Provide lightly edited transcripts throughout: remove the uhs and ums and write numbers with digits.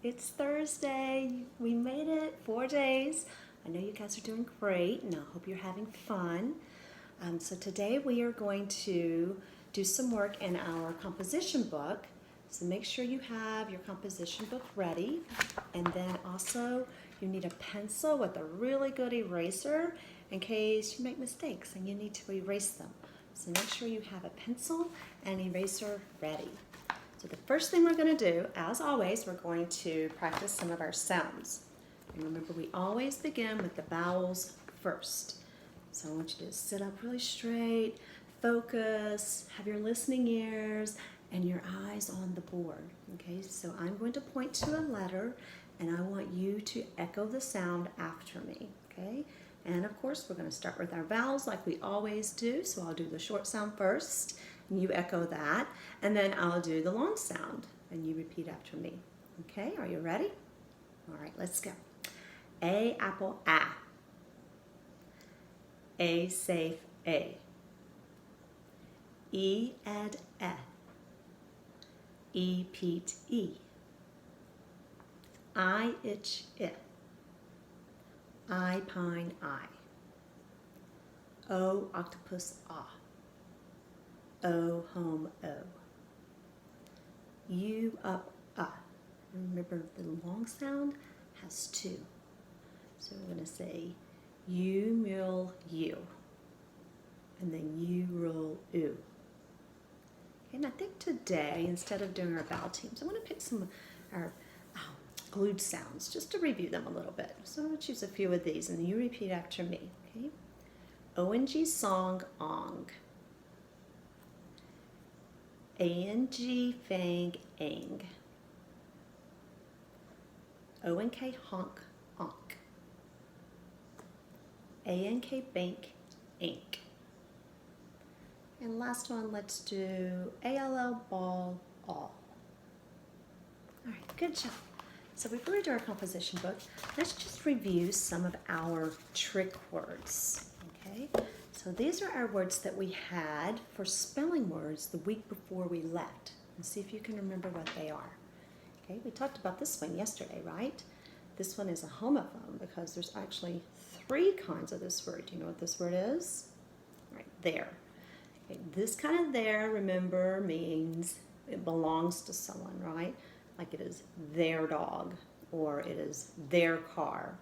It's Thursday. We made it 4 days. I know you guys are doing great and I hope you're having fun. So today we are going to do some work in our composition book. So make sure you have your composition book ready. And then also you need a pencil with a really good eraser in case you make mistakes and you need to erase them. So make sure you have a pencil and eraser ready. So the first thing we're going to do, as always, we're going to practice some of our sounds. And remember, we always begin with the vowels first. So I want you to sit up really straight, focus, have your listening ears, and your eyes on the board. Okay, so I'm going to point to a letter, and I want you to echo the sound after me. Okay, and of course, we're going to start with our vowels like we always do. So I'll do the short sound first, and you echo that, and then I'll do the long sound, and you repeat after me. Okay, are you ready? All right, let's go. A apple, A. A safe, A. E ed, E. E Pete, E. I itch, I. I pine, I. O octopus, ah. O home, O. U up, Remember the long sound has two. So we're going to say U mule, U. And then U roll, U. Okay, and I think today, instead of doing our vowel teams, I'm going to pick some of our glued sounds just to review them a little bit. So I'm going to choose a few of these and you repeat after me. Okay? O-N-G song, ong. A-N-G fang, ang. O-N-K honk, onk. A-N-K bank, ink. And last one, let's do A-L-L ball, all. All right, good job. So before we do our composition book, let's just review some of our trick words, okay? So these are our words that we had for spelling words the week before we left. And see if you can remember what they are. Okay, we talked about this one yesterday, right? This one is a homophone because there's actually three kinds of this word. Do you know what this word is? Right, there. Okay, this kind of there, remember, means it belongs to someone, right? Like it is their dog or it is their car.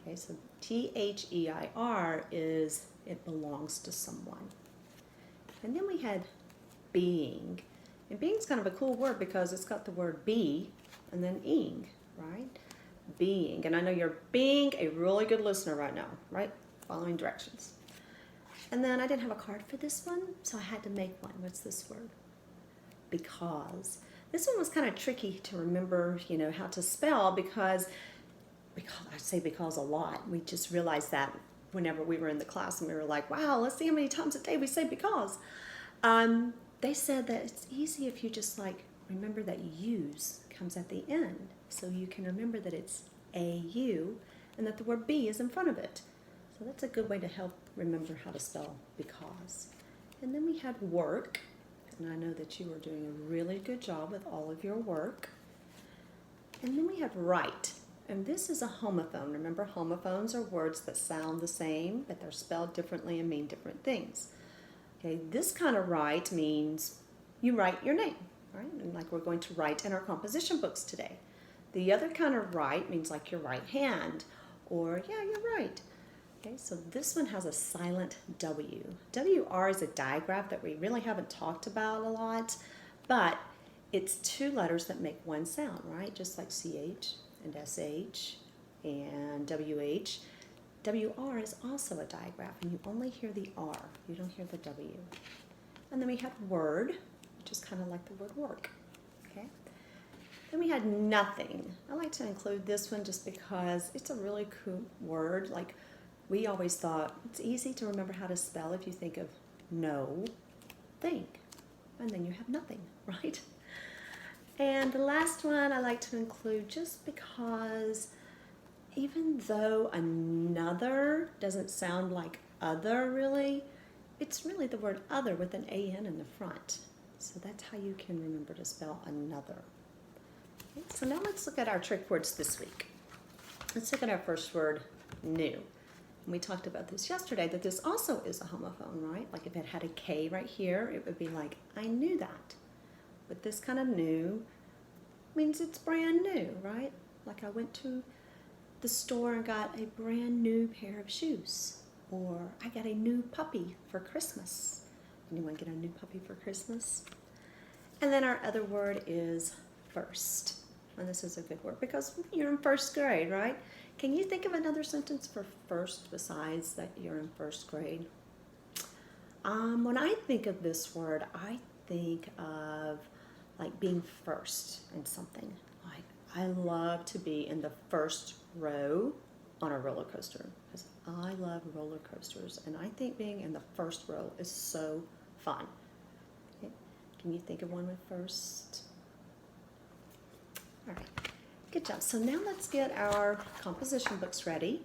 Okay, so T-H-E-I-R is it belongs to someone. And then we had being. And being is kind of a cool word because it's got the word be and then ing, right? Being. And I know you're being a really good listener right now, right? Following directions. And then I didn't have a card for this one, so I had to make one. What's this word? Because. This one was kind of tricky to remember, how to spell because I say because a lot. We just realized that whenever we were in the class and we were like, wow, let's see how many times a day we say because. They said that it's easy if you just remember that use comes at the end. So you can remember that it's A-U and that the word be is in front of it. So that's a good way to help remember how to spell because. And then we had work. And I know that you are doing a really good job with all of your work. And then we have write. And this is a homophone. Remember, homophones are words that sound the same, but they're spelled differently and mean different things. Okay, this kind of write means you write your name, right? And like we're going to write in our composition books today. The other kind of write means like your right hand, or yeah, you're right. Okay, so this one has a silent W. WR is a digraph that we really haven't talked about a lot, but it's two letters that make one sound, right? Just like CH and SH and WH. WR is also a digraph, and you only hear the R. You don't hear the W. And then we had word, which is kind of like the word work. Okay. Then we had nothing. I like to include this one just because it's a really cool word. Like, we always thought it's easy to remember how to spell if you think of no, think, and then you have nothing, right? And the last one I like to include just because even though another doesn't sound like other really, it's really the word other with an A-N in the front. So that's how you can remember to spell another. Okay, so now let's look at our trick words this week. Let's look at our first word, new. And we talked about this yesterday, that this also is a homophone, right? Like if it had a K right here, it would be like, I knew that. But this kind of new means it's brand new, right? Like I went to the store and got a brand new pair of shoes. Or I got a new puppy for Christmas. Anyone get a new puppy for Christmas? And then our other word is first. And this is a good word because you're in first grade, right? Can you think of another sentence for first besides that you're in first grade? When I think of this word, I think of like being first in something. Like I love to be in the first row on a roller coaster because I love roller coasters, and I think being in the first row is so fun. Okay. Can you think of one with first? All right, good job. So now let's get our composition books ready.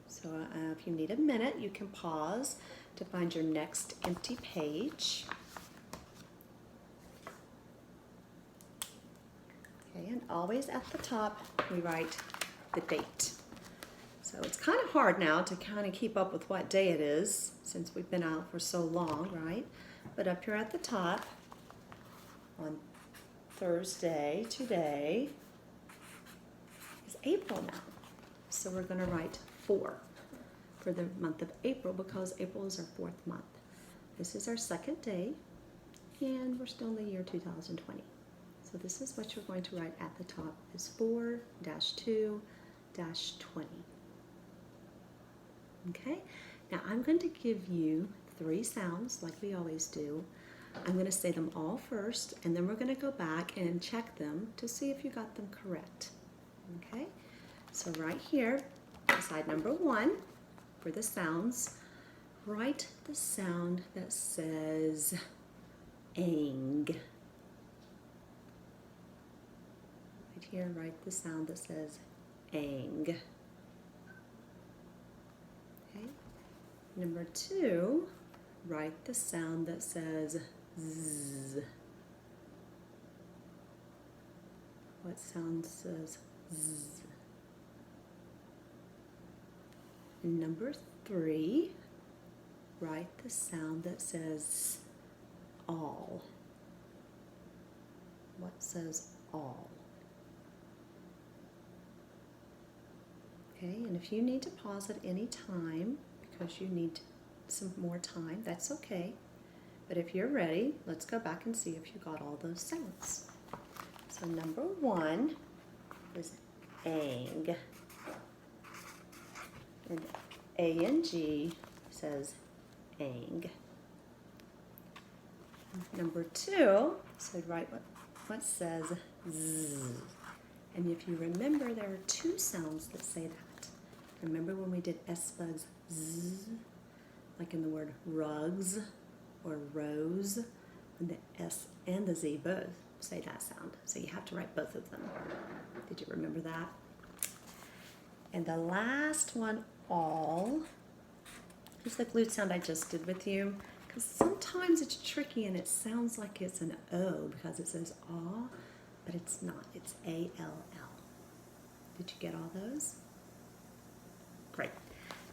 So if you need a minute, you can pause to find your next empty page. Okay, and always at the top, we write the date. So it's kind of hard now to kind of keep up with what day it is since we've been out for so long, right? But up here at the top, on Thursday, today, is April now. So we're going to write 4 for the month of April because April is our 4th month. This is our 2nd day, and we're still in the year 2020. So this is what you're going to write at the top is 4-2-20. Okay, now I'm going to give you 3 sounds like we always do. I'm going to say them all first, and then we're going to go back and check them to see if you got them correct. Okay, so right here, beside number 1, for the sounds, write the sound that says ang. Right here, write the sound that says ang. Okay. Number 2, write the sound that says z. What sound says z? And number 3, write the sound that says all. What says all? Okay, and if you need to pause at any time because you need some more time, that's okay. But if you're ready, let's go back and see if you got all those sounds. So number 1 is ang. And A-N-G says ang. Number 2, so write what says z. And if you remember, there are 2 sounds that say that. Remember when we did S-bugs, z, like in the word rugs or rose, and the S and the Z both say that sound. So you have to write both of them. Did you remember that? And the last one, all, is the glued sound I just did with you, because sometimes it's tricky and it sounds like it's an O because it says aw, but it's not. It's A-L-L. Did you get all those? Great.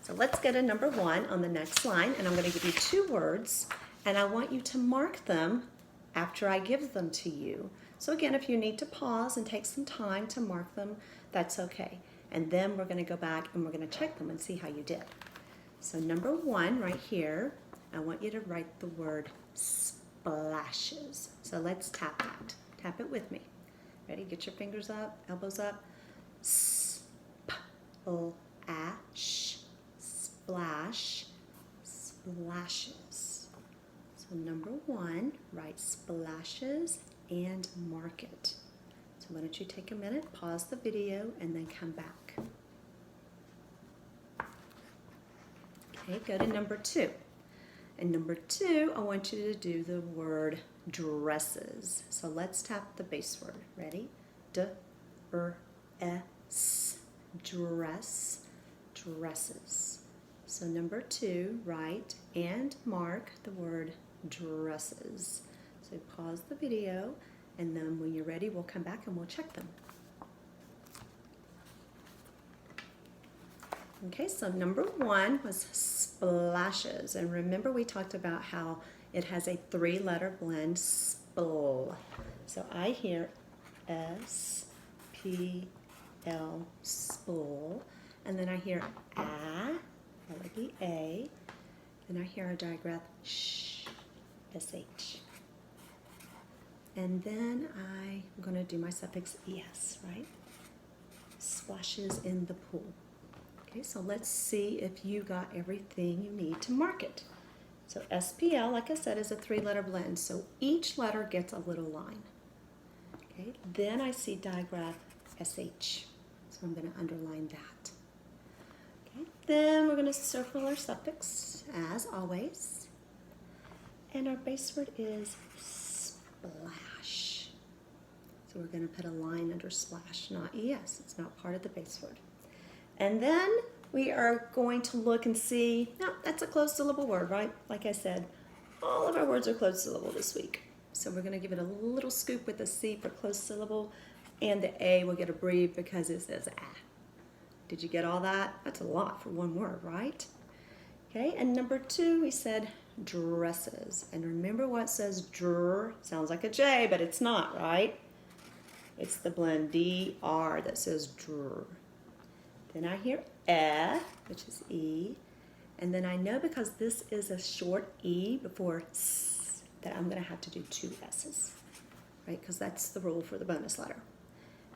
So let's go to number 1 on the next line, and I'm going to give you 2 words, and I want you to mark them after I give them to you. So again, if you need to pause and take some time to mark them, that's okay. And then we're going to go back and we're going to check them and see how you did. So number 1 right here, I want you to write the word splashes. So let's tap that. Tap it with me. Ready? Get your fingers up, elbows up. S-p-l-a-sh. Splash. Splashes. So number 1, write splashes and mark it. So why don't you take a minute, pause the video, and then come back. Okay, go to number 2. And number 2, I want you to do the word dresses. So let's tap the base word. Ready? D-R-S. Dress. Dresses. So number 2, write and mark the word dresses. So pause the video And then when you're ready, we'll come back and we'll check them. Okay, so number 1 was splashes. And remember we talked about how it has a 3-letter blend, spl. So I hear S-P-L, spl. And then I hear a, L-A-B-A. Then I hear a digraph, sh, S-H. And then I'm going to do my suffix es, right? Splashes in the pool. Okay, so let's see if you got everything you need to mark it. So SPL, like I said, is a 3-letter blend, so each letter gets a little line. Okay, then I see digraph SH, so I'm going to underline that. Okay, then we're going to circle our suffix, as always. And our base word is splash. So we're going to put a line under splash, not ES. It's not part of the base word. And then we are going to look and see, no, that's a closed syllable word, right? Like I said, all of our words are closed syllable this week. So we're going to give it a little scoop with the C for closed syllable, and the A will get a breathe because it says ah. Did you get all that? That's a lot for one word, right? Okay, and number 2, we said dresses. And remember what says dr, sounds like a J, but it's not, right? It's the blend DR that says dr. Then I hear which is E, and then I know because this is a short E before S that I'm going to have to do 2 S's, right? Because that's the rule for the bonus letter.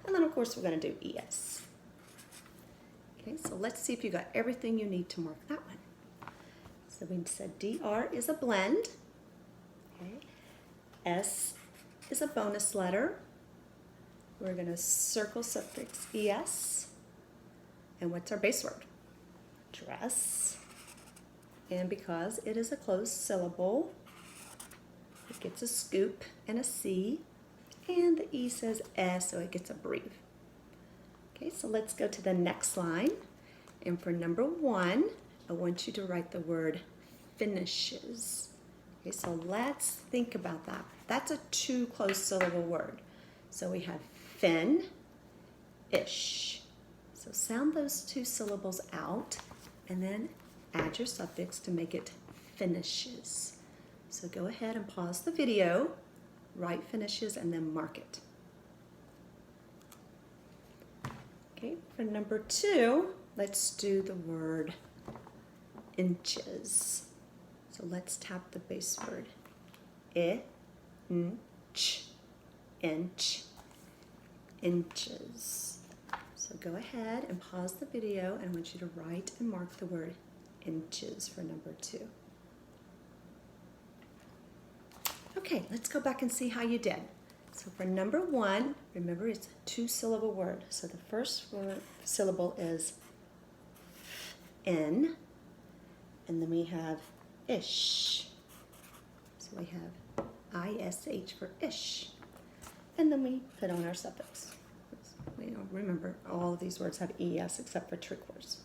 And then of course we're going to do ES. Okay, so let's see if you got everything you need to mark that one. So we said DR is a blend. Okay, S is a bonus letter. We're going to circle suffix ES. And what's our base word? Dress. And because it is a closed syllable, it gets a scoop and a C. And the E says S, so it gets a breathe. Okay, so let's go to the next line. And for number 1, I want you to write the word finishes. Okay, so let's think about that. That's a 2 closed syllable word. So we have fin-ish. So sound those 2 syllables out and then add your suffix to make it finishes. So go ahead and pause the video, write finishes, and then mark it. Okay, for number 2, let's do the word inches. So let's tap the base word. I-n-ch, inch, inches. So go ahead and pause the video, and I want you to write and mark the word inches for number 2. Okay, let's go back and see how you did. So for number 1, remember it's a 2-syllable word. So the first syllable is in, and then we have ish. So we have ISH for ish. And then we put on our suffix. Remember, all of these words have ES except for trick words.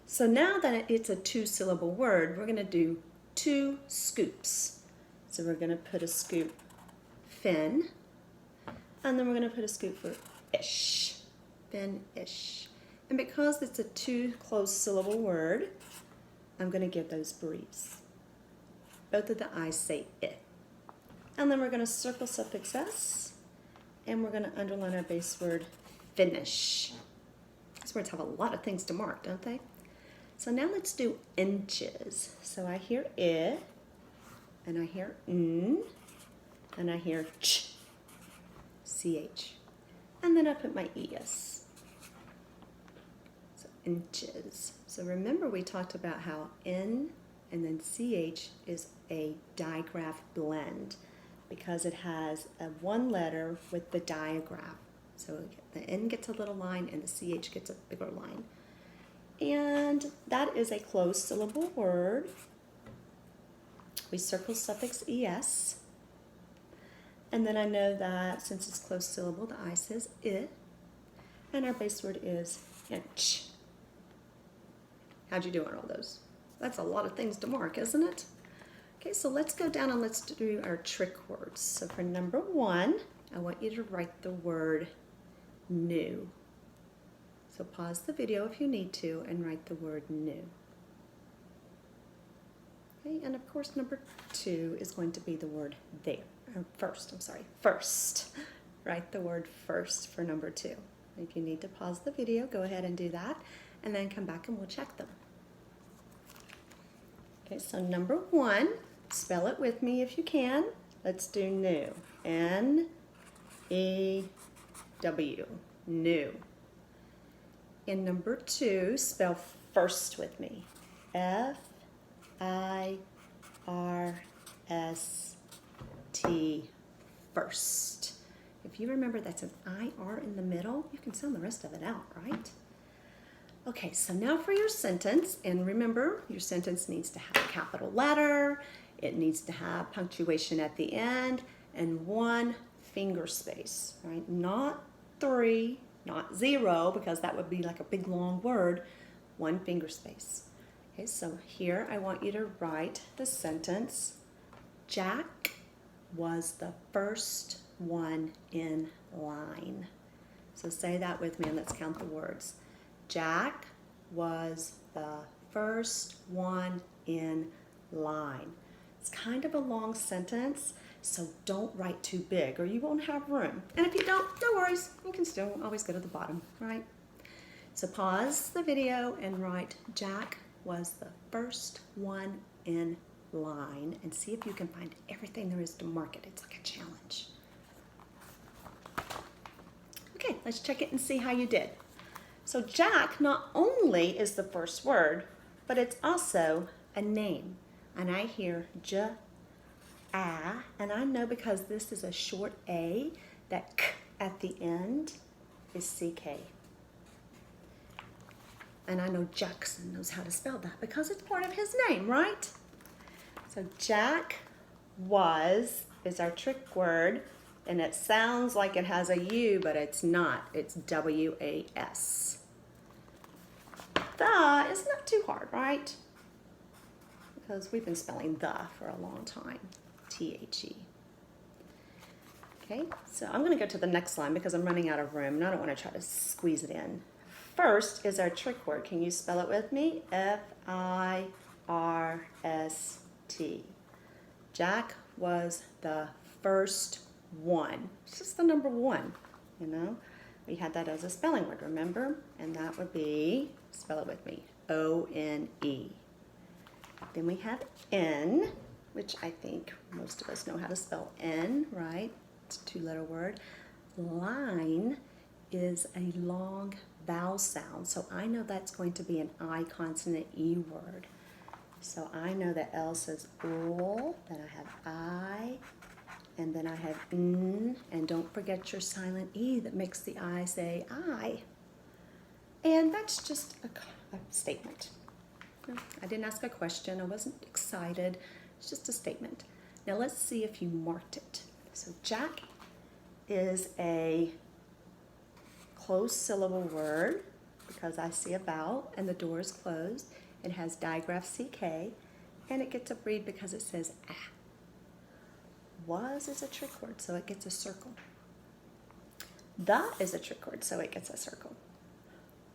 So now that it's a 2-syllable word, we're going to do 2 scoops. So we're going to put a scoop fin, and then we're going to put a scoop for ish, fin-ish. And because it's a 2 closed syllable word, I'm going to give those breathes. Both of the I's say it. And then we're going to circle suffix S, and we're going to underline our base word finish. These words have a lot of things to mark, don't they? So now let's do inches. So I hear I, and I hear N, and I hear ch, CH. And then I put my ES. So inches. So remember we talked about how N and then CH is a digraph blend because it has a 1 letter with the digraph. So the N gets a little line and the CH gets a bigger line. And that is a closed syllable word. We circle suffix ES. And then I know that since it's closed syllable, the I says I. And our base word is inch. How'd you do on all those? That's a lot of things to mark, isn't it? Okay, so let's go down and let's do our trick words. So for number 1, I want you to write the word new. So pause the video if you need to and write the word new. Okay, and of course number 2 is going to be the word there. First. Write the word first for number 2. If you need to pause the video, go ahead and do that, and then come back and we'll check them. Okay, so number 1, spell it with me if you can. Let's do new. N-E-W, new. In number 2, spell first with me. F-I-R-S-T, first. If you remember that's an I-R in the middle, you can sound the rest of it out, right? Okay, so now for your sentence, and remember, your sentence needs to have a capital letter, it needs to have punctuation at the end, and 1 finger space, right? Not 3, not 0, because that would be like a big long word, 1 finger space. Okay, so here I want you to write the sentence, Jack was the first one in line. So say that with me and let's count the words. Jack was the first one in line. It's kind of a long sentence, so don't write too big or you won't have room. And if you don't, no worries. You can still always go to the bottom, right? So pause the video and write Jack was the first one in line and see if you can find everything there is to mark it. It's like a challenge. Okay, let's check it and see how you did. So Jack not only is the first word, but it's also a name. And I hear J-A, and I know because this is a short A, that K at the end is C-K. And I know Jackson knows how to spell that because it's part of his name, right? So Jack was is our trick word, and it sounds like it has a U, but it's not. It's W-A-S. The is not too hard, right? Because we've been spelling the for a long time. T-H-E. Okay, so I'm going to go to the next line because I'm running out of room and I don't want to try to squeeze it in. First is our trick word. Can you spell it with me? F-I-R-S-T. Jack was the first one. It's just the number 1, you know. We had that as a spelling word, remember? And that would be, spell it with me, O-N-E. Then we have N, which I think most of us know how to spell N, right? It's a 2-letter word. Line is a long vowel sound, so I know that's going to be an I consonant E word. So I know that L says ul, then I have I, and then I have N, and don't forget your silent E that makes the I say I. And that's just a statement. I didn't ask a question, I wasn't excited, it's just a statement. Now let's see if you marked it. So Jack is a closed syllable word because I see a vowel and the door is closed. It has digraph CK and it gets a read because it says ah. Was is a trick word, so it gets a circle. The is a trick word, so it gets a circle.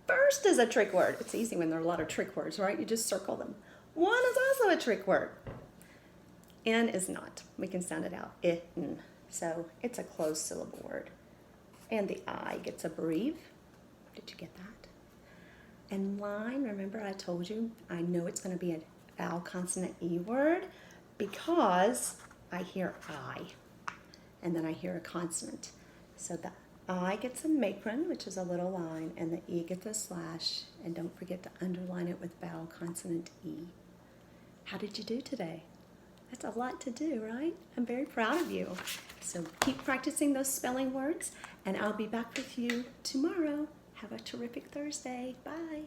First is a trick word. It's easy when there are a lot of trick words, right? You just circle them. One is also a trick word. N is not. We can sound it out. N. So it's a closed syllable word. And the I gets a breve. Did you get that? And line, remember I told you, I know it's going to be a vowel consonant E word because I hear I. And then I hear a consonant. So the I gets a macron, which is a little line, and the E gets a slash. And don't forget to underline it with vowel consonant E. How did you do today? That's a lot to do, right? I'm very proud of you. So keep practicing those spelling words, and I'll be back with you tomorrow. Have a terrific Thursday. Bye.